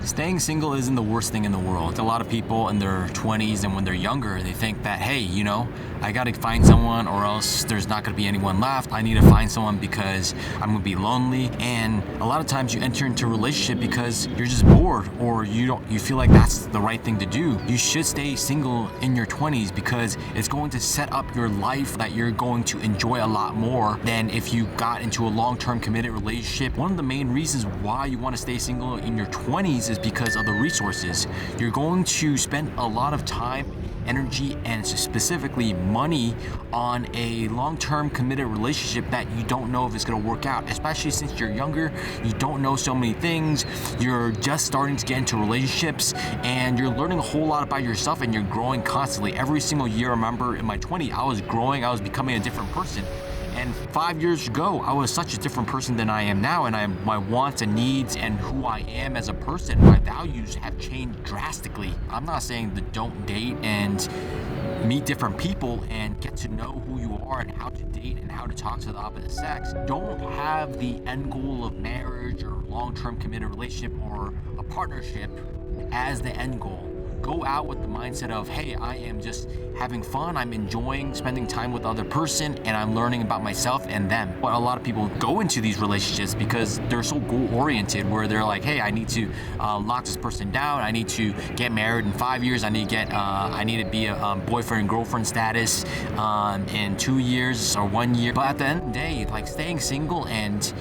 Staying single isn't the worst thing in the world. A lot of people in their 20s and when they're younger, they think that, hey, I gotta find someone or else there's not gonna be anyone left. I need to find someone because I'm gonna be lonely. And a lot of times you enter into a relationship because you're just bored or you feel like that's the right thing to do. You should stay single in your 20s because it's going to set up your life that you're going to enjoy a lot more than if you got into a long-term committed relationship. One of the main reasons why you want to stay single in your 20s is because of the resources. You're going to spend a lot of time, energy, and specifically money on a long-term committed relationship that you don't know if it's going to work out, especially since you're younger. You don't know so many things. You're just starting to get into relationships and you're learning a whole lot about yourself and you're growing constantly. Every single year, I remember in my 20s, I was growing, I was becoming a different person. And 5 years ago, I was such a different person than I am now, and my wants and needs and who I am as a person, my values have changed drastically. I'm not saying that don't date and meet different people and get to know who you are and how to date and how to talk to the opposite sex. Don't have the end goal of marriage or long-term committed relationship or a partnership as the end goal. Go out with the mindset of, hey, I am just having fun, I'm enjoying spending time with the other person, and I'm learning about myself and them. But a lot of people go into these relationships because they're so goal-oriented, where they're like, hey, I need to lock this person down, I need to get married in 5 years, I need to be a boyfriend and girlfriend status in 2 years or 1 year. But at the end of the day, like staying single and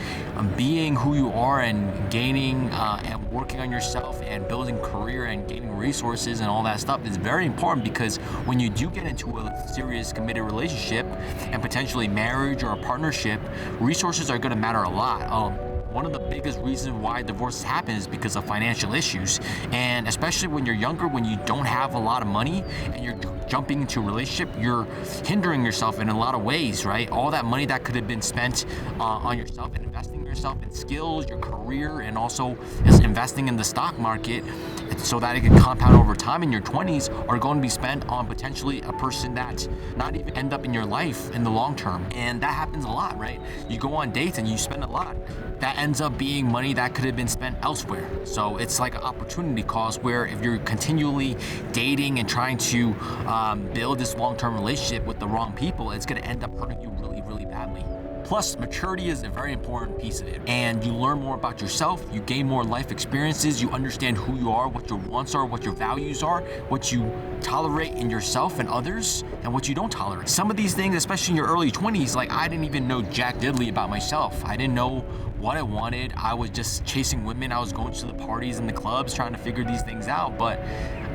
being who you are and gaining and working on yourself and building career and gaining resources and all that stuff is very important, because when you do get into a serious committed relationship and potentially marriage or a partnership, resources are going to matter a lot. One of the biggest reasons why divorces happen is because of financial issues, and especially when you're younger, when you don't have a lot of money and you're jumping into a relationship, you're hindering yourself in a lot of ways, right? All that money that could have been spent on yourself and investing in yourself in skills, your career, and also just investing in the stock market so that it can compound over time in your 20s are going to be spent on potentially a person that not even end up in your life in the long term. And that happens a lot, right? You go on dates and you spend a lot. That ends up being money that could have been spent elsewhere. So it's like an opportunity cost, where if you're continually dating and trying to build this long-term relationship with the wrong people, it's going to end up hurting you really, really badly. Plus, maturity is a very important piece of it. And you learn more about yourself, you gain more life experiences, you understand who you are, what your wants are, what your values are, what you tolerate in yourself and others, and what you don't tolerate. Some of these things, especially in your early 20s, like I didn't even know jack diddly about myself. I didn't know what I wanted. I was just chasing women. I was going to the parties and the clubs trying to figure these things out, but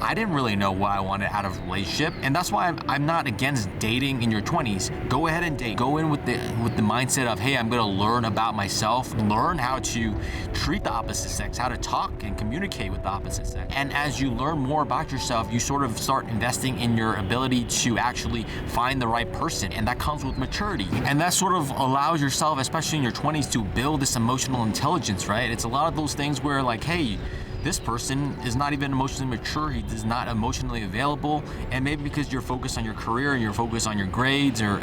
I didn't really know what I wanted out of a relationship. And that's why I'm not against dating in your 20s. Go ahead and date. Go in with the mindset of, hey, I'm gonna learn about myself, learn how to treat the opposite sex, how to talk and communicate with the opposite sex. And as you learn more about yourself, you sort of start investing in your ability to actually find the right person. And that comes with maturity. And that sort of allows yourself, especially in your 20s, to build this emotional intelligence, right? It's a lot of those things where like, hey, this person is not even emotionally mature, he is not emotionally available, and maybe because you're focused on your career and you're focused on your grades or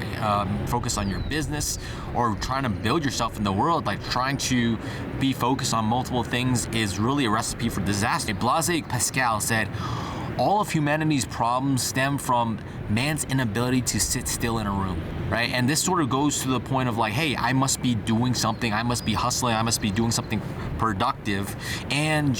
focused on your business or trying to build yourself in the world, like trying to be focused on multiple things is really a recipe for disaster. Blaise Pascal said, all of humanity's problems stem from man's inability to sit still in a room, right? And this sort of goes to the point of like, hey, I must be doing something, I must be hustling, I must be doing something productive. And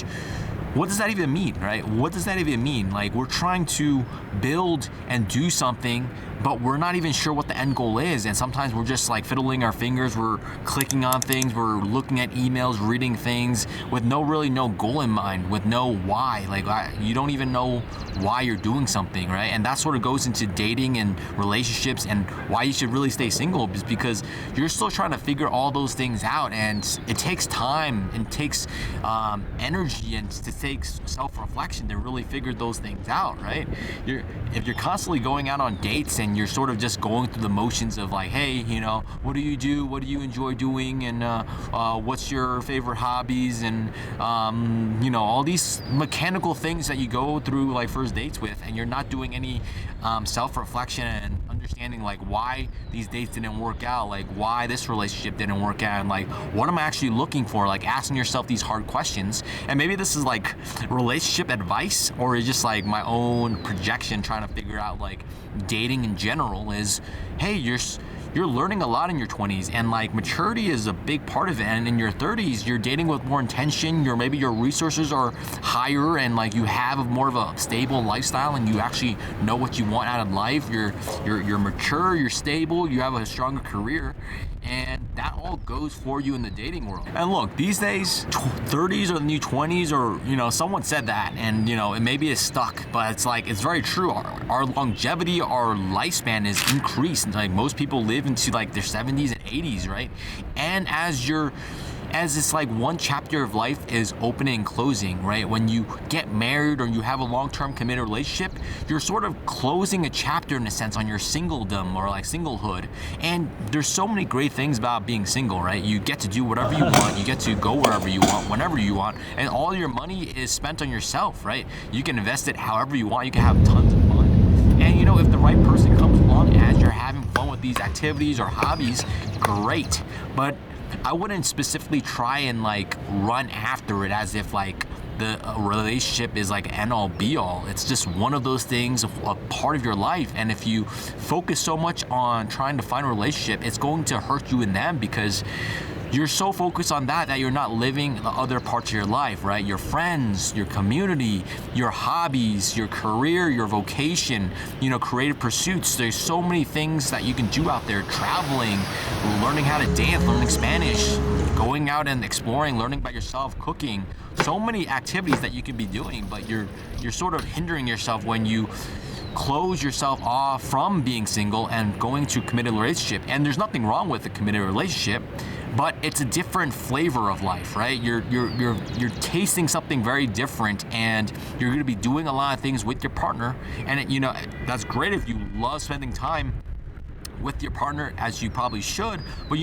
what does that even mean, right? What does that even mean? Like, we're trying to build and do something, but we're not even sure what the end goal is. And sometimes we're just like fiddling our fingers, we're clicking on things, we're looking at emails, reading things with no goal in mind, with no why. Like, you don't even know why you're doing something, right? And that sort of goes into dating and relationships, and why you should really stay single is because you're still trying to figure all those things out, and it takes time and takes energy, and it takes self-reflection to really figure those things out, right? If you're constantly going out on dates and you're sort of just going through the motions of like, hey, what do you do? What do you enjoy doing? And what's your favorite hobbies? And all these mechanical things that you go through like first dates with, and you're not doing any self-reflection and understanding like why these dates didn't work out, like why this relationship didn't work out, and like what am I actually looking for, like asking yourself these hard questions. And maybe this is like like relationship advice, or is just like my own projection trying to figure out like dating in general is, hey, you're learning a lot in your 20s, and like maturity is a big part of it. And in your 30s, you're dating with more intention. Maybe your resources are higher, and like you have more of a stable lifestyle, and you actually know what you want out of life. You're mature, you're stable, you have a stronger career, and that all goes for you in the dating world. And look, these days, 30s are the new 20s, or someone said that, and maybe it's stuck, but it's like, it's very true. Our longevity, our lifespan is increased. Like most people live into like their 70s and 80s, right? And as it's like one chapter of life is opening and closing, right? When you get married or you have a long-term committed relationship, you're sort of closing a chapter in a sense on your singledom or like singlehood. And there's so many great things about being single, right? You get to do whatever you want, you get to go wherever you want, whenever you want, and all your money is spent on yourself, right? You can invest it however you want, you can have tons of fun. And if the right person comes along as you're having fun with these activities or hobbies, great. But I wouldn't specifically try and like run after it as if like the relationship is like end all be all. It's just one of those things, a part of your life. And if you focus so much on trying to find a relationship, it's going to hurt you in them, because you're so focused on that you're not living the other parts of your life, right? Your friends, your community, your hobbies, your career, your vocation, creative pursuits. There's so many things that you can do out there: traveling, learning how to dance, learning Spanish, going out and exploring, learning about yourself, cooking. So many activities that you can be doing, but you're sort of hindering yourself when you close yourself off from being single and going to a committed relationship. And there's nothing wrong with a committed relationship, but it's a different flavor of life, right? You're tasting something very different, and you're going to be doing a lot of things with your partner. And that's great if you love spending time with your partner, as you probably should, but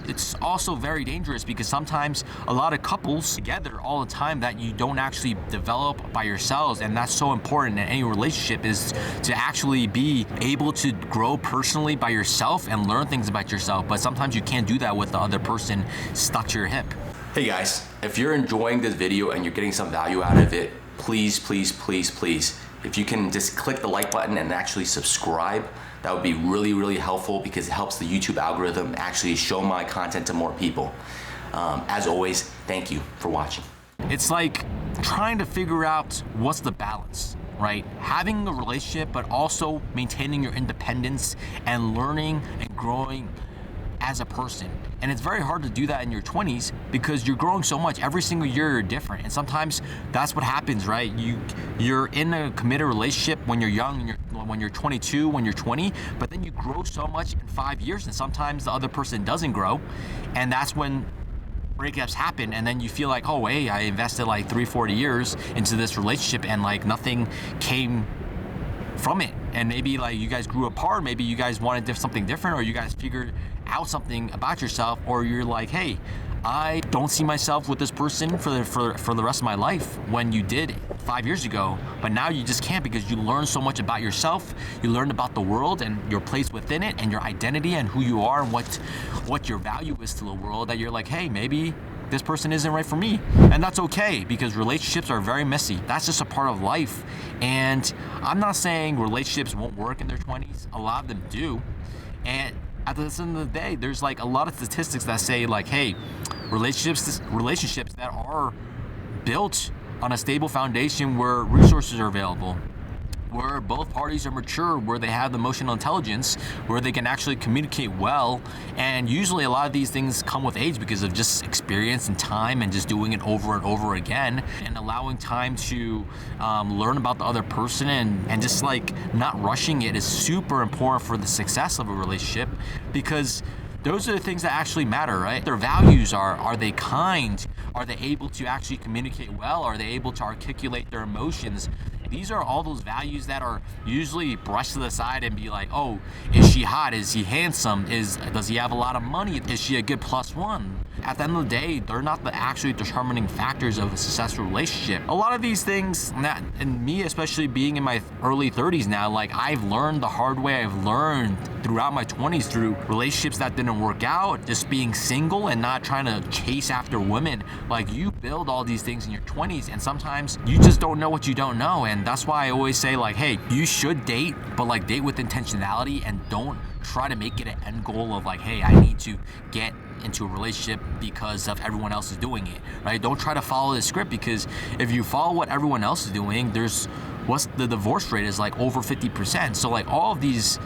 it's also very dangerous, because sometimes a lot of couples together all the time that you don't actually develop by yourselves. And that's so important in any relationship, is to actually be able to grow personally by yourself and learn things about yourself. But sometimes you can't do that with the other person stuck to your hip. Hey guys, if you're enjoying this video and you're getting some value out of it, please, if you can just click the like button and actually subscribe, that would be really, really helpful, because it helps the YouTube algorithm actually show my content to more people. As always, thank you for watching. It's like trying to figure out what's the balance, right? Having a relationship, but also maintaining your independence and learning and growing as a person. And it's very hard to do that in your 20s, because you're growing so much. Every single year you're different, and sometimes that's what happens, right? You're in a committed relationship when you're young, when you're 22, when you're 20, but then you grow so much in 5 years, and sometimes the other person doesn't grow, and that's when breakups happen. And then you feel like, oh, hey, I invested like 3-4 years into this relationship, and like nothing came from it. And maybe like you guys grew apart, maybe you guys wanted something different, or you guys figured out something about yourself, or you're like, hey, I don't see myself with this person for the rest of my life, when you did 5 years ago. But now you just can't, because you learn so much about yourself. You learned about the world and your place within it, and your identity, and who you are, and what your value is to the world, that you're like, hey, maybe this person isn't right for me. And that's okay, because relationships are very messy. That's just a part of life. And I'm not saying relationships won't work in their 20s. A lot of them do. And at the end of the day, there's like a lot of statistics that say like, hey, relationships that are built on a stable foundation, where resources are available, where both parties are mature, where they have emotional intelligence, where they can actually communicate well. And usually a lot of these things come with age, because of just experience and time, and just doing it over and over again, and allowing time to learn about the other person, and just like not rushing it is super important for the success of a relationship, because those are the things that actually matter, right? Their values are they kind? Are they able to actually communicate well? Are they able to articulate their emotions? These are all those values that are usually brushed to the side and be like, oh, is she hot? Is he handsome? Does he have a lot of money? Is she a good +1? At the end of the day, they're not the actually determining factors of a successful relationship. A lot of these things, and me especially being in my early 30s now, like I've learned the hard way. I've learned throughout my 20s through relationships that didn't work out, just being single and not trying to chase after women. Like you build all these things in your 20s, and sometimes you just don't know what you don't know. And that's why I always say, like, hey, you should date, but like date with intentionality, and don't try to make it an end goal of like, hey, I need to get into a relationship because of everyone else is doing it, right? Don't try to follow the script, because if you follow what everyone else is doing, the divorce rate is like over 50%. So like all of these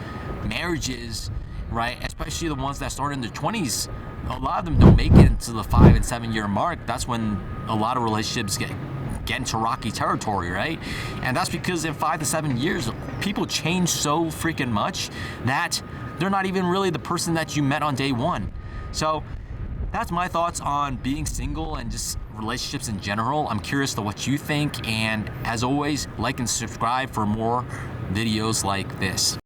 marriages, right, especially the ones that start in their 20s, a lot of them don't make it into the 5 and 7 year mark. That's when a lot of relationships get into rocky territory, right? And that's because in 5 to 7 years, people change so freaking much that they're not even really the person that you met on day one. So that's my thoughts on being single and just relationships in general. I'm curious to what you think, and as always, like and subscribe for more videos like this.